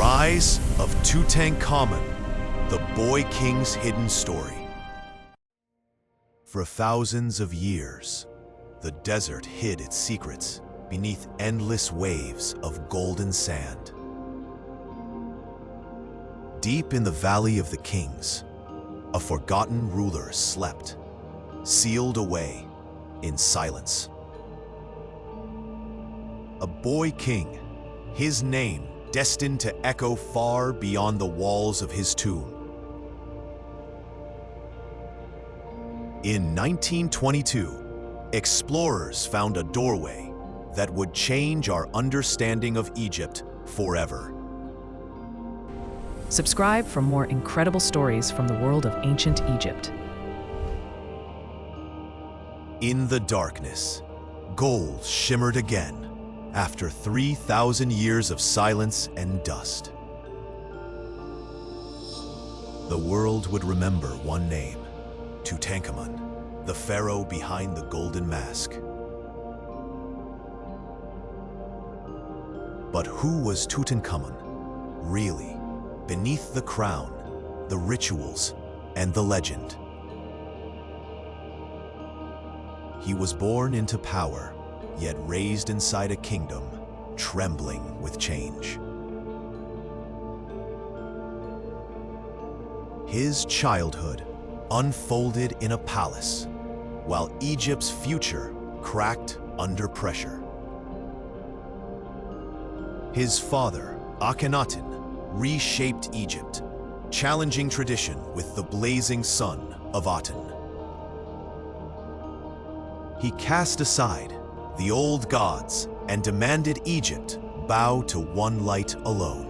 Rise of Tutankhamun, the boy king's hidden story. For thousands of years, the desert hid its secrets beneath endless waves of golden sand. Deep in the Valley of the Kings, a forgotten ruler slept, sealed away in silence. A boy king, his name destined to echo far beyond the walls of his tomb. In 1922, explorers found a doorway that would change our understanding of Egypt forever. Subscribe for more incredible stories from the world of ancient Egypt. In the darkness, gold shimmered again after 3,000 years of silence and dust. The world would remember one name, Tutankhamun, the pharaoh behind the golden mask. But who was Tutankhamun, really, beneath the crown, the rituals, and the legend? He was born into power, yet raised inside a kingdom, trembling with change. His childhood unfolded in a palace, while Egypt's future cracked under pressure. His father, Akhenaten, reshaped Egypt, challenging tradition with the blazing sun of Aten. He cast aside the old gods and demanded Egypt bow to one light alone.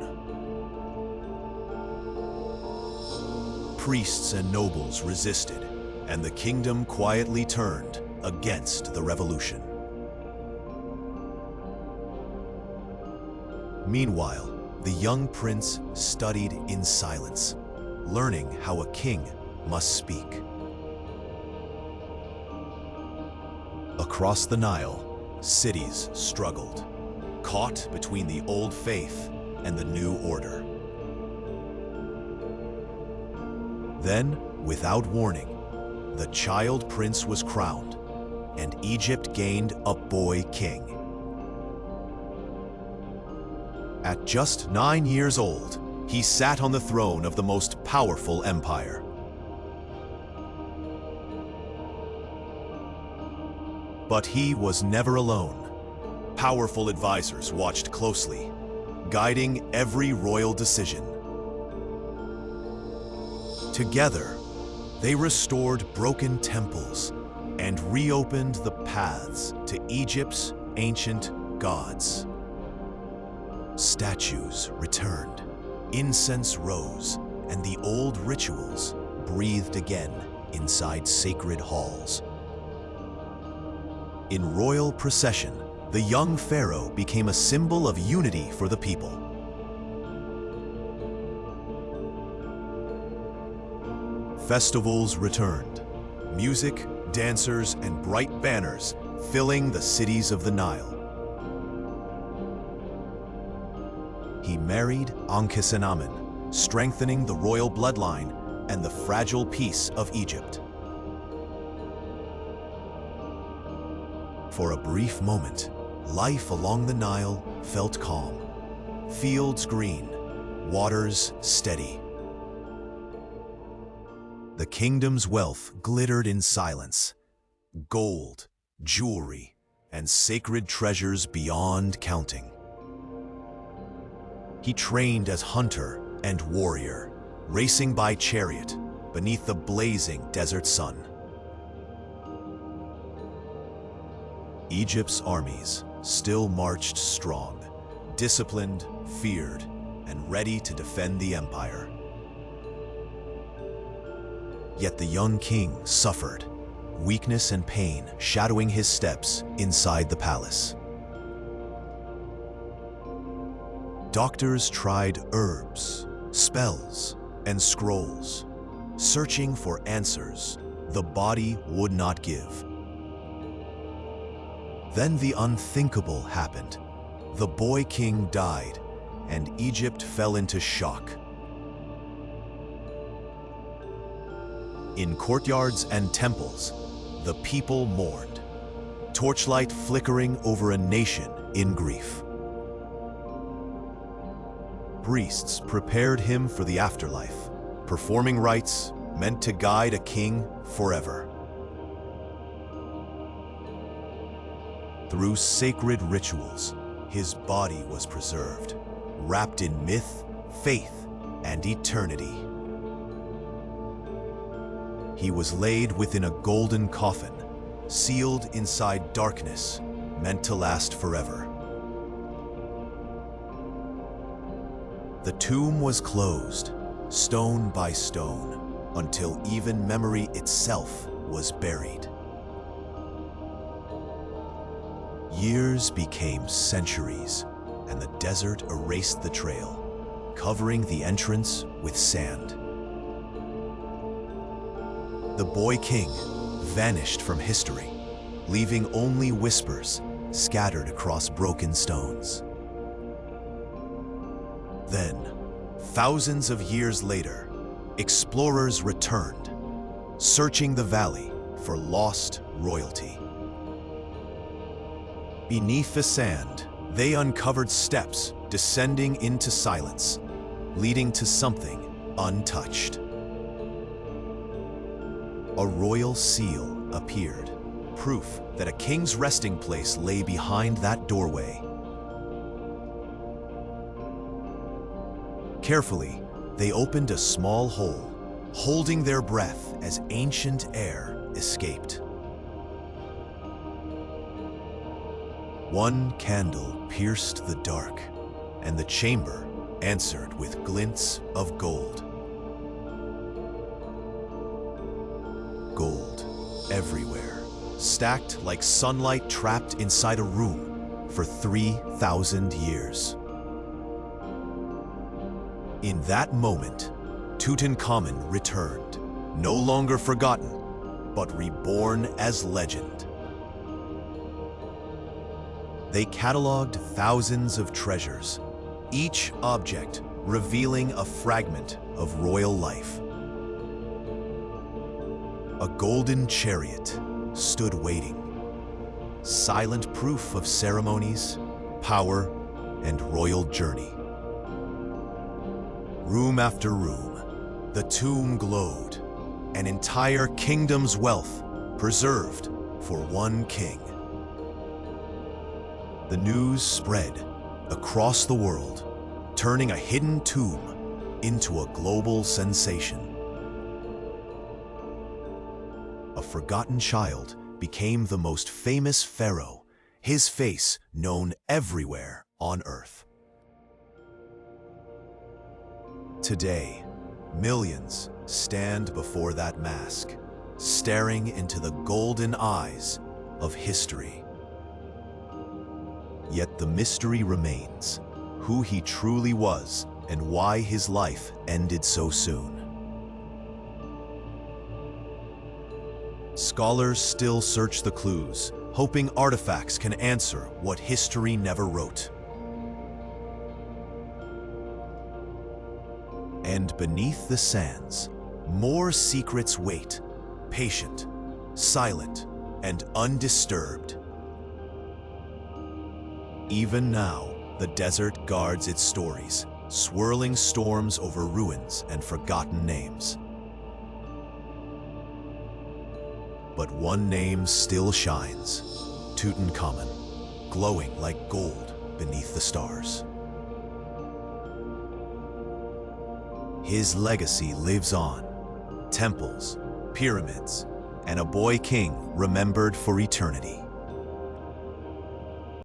Priests and nobles resisted, and the kingdom quietly turned against the revolution. Meanwhile, the young prince studied in silence, learning how a king must speak. Across the Nile, cities struggled, caught between the old faith and the new order. Then, without warning, the child prince was crowned, and Egypt gained a boy king. At just 9 years old, he sat on the throne of the most powerful empire. But he was never alone. Powerful advisors watched closely, guiding every royal decision. Together, they restored broken temples and reopened the paths to Egypt's ancient gods. Statues returned, incense rose, and the old rituals breathed again inside sacred halls. In royal procession, the young pharaoh became a symbol of unity for the people. Festivals returned, music, dancers, and bright banners filling the cities of the Nile. He married Ankhesenamun, strengthening the royal bloodline and the fragile peace of Egypt. For a brief moment, life along the Nile felt calm. Fields green, waters steady. The kingdom's wealth glittered in silence. Gold, jewelry, and sacred treasures beyond counting. He trained as hunter and warrior, racing by chariot beneath the blazing desert sun. Egypt's armies still marched strong, disciplined, feared, and ready to defend the empire. Yet the young king suffered, weakness and pain shadowing his steps inside the palace. Doctors tried herbs, spells, and scrolls, searching for answers the body would not give. Then the unthinkable happened. The boy king died, and Egypt fell into shock. In courtyards and temples, the people mourned, torchlight flickering over a nation in grief. Priests prepared him for the afterlife, performing rites meant to guide a king forever. Through sacred rituals, his body was preserved, wrapped in myth, faith, and eternity. He was laid within a golden coffin, sealed inside darkness, meant to last forever. The tomb was closed, stone by stone, until even memory itself was buried. Years became centuries, and the desert erased the trail, covering the entrance with sand. The boy king vanished from history, leaving only whispers scattered across broken stones. Then, thousands of years later, explorers returned, searching the valley for lost royalty. Beneath the sand, they uncovered steps descending into silence, leading to something untouched. A royal seal appeared, proof that a king's resting place lay behind that doorway. Carefully, they opened a small hole, holding their breath as ancient air escaped. One candle pierced the dark, and the chamber answered with glints of gold. Gold everywhere, stacked like sunlight trapped inside a room for 3,000 years. In that moment, Tutankhamun returned, no longer forgotten, but reborn as legend. They cataloged thousands of treasures, each object revealing a fragment of royal life. A golden chariot stood waiting, silent proof of ceremonies, power, and royal journey. Room after room, the tomb glowed, an entire kingdom's wealth preserved for one king. The news spread across the world, turning a hidden tomb into a global sensation. A forgotten child became the most famous pharaoh, his face known everywhere on Earth. Today, millions stand before that mask, staring into the golden eyes of history. Yet the mystery remains, who he truly was and why his life ended so soon. Scholars still search the clues, hoping artifacts can answer what history never wrote. And beneath the sands, more secrets wait, patient, silent, and undisturbed. Even now, the desert guards its stories, swirling storms over ruins and forgotten names. But one name still shines, Tutankhamun, glowing like gold beneath the stars. His legacy lives on, temples, pyramids, and a boy king remembered for eternity.